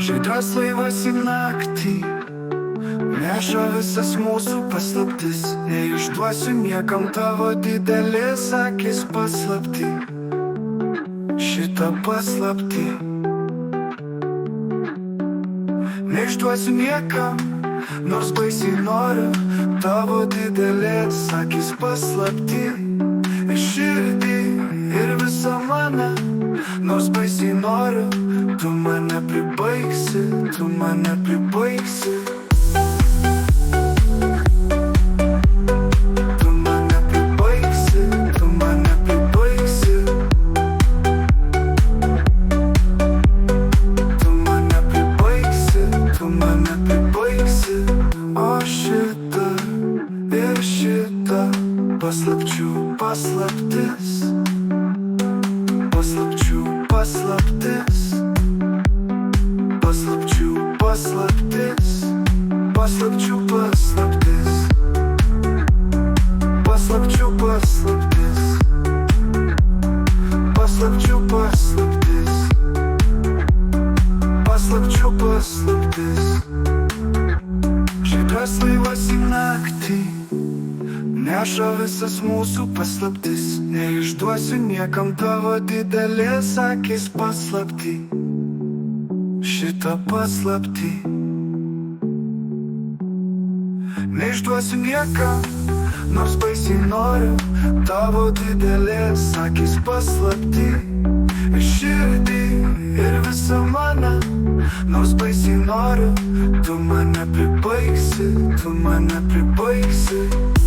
Žydras laivas į naktį neša visas mūsų paslaptis. Neišduosiu niekam tavo didelės akis paslaptį, šitą paslaptį. Neišduosiu niekam, nors baisiai noriu, tavo didelės akis paslaptį. Ir širdį, ir visą mane, nors baisiai noriu, tu mane pribaigsi, tu mane pribaigsi. Tu mane pribaigsi, tu mane pribaigsi. Tu mane pribaigsi, tu mane pribaigsi. O šita ir šita paslapčių paslaptis. Paslapčių paslaptis. Paslapčių paslaptis. Paslapčių paslaptis. Paslapčių paslaptis. Paslapčių paslaptis. Paslapčių paslaptis. Žydras laivas į naktį neša visas mūsų paslaptis. Neišduosiu niekam tavo didelės akis paslaptį, šitą paslaptį. Neišduosiu niekam, nors baisiai noriu, tavo didelės akis paslaptį. Ir širdį, ir visą mane, nors baisiai noriu, tu mane pribaigsi, tu mane pribaigsi.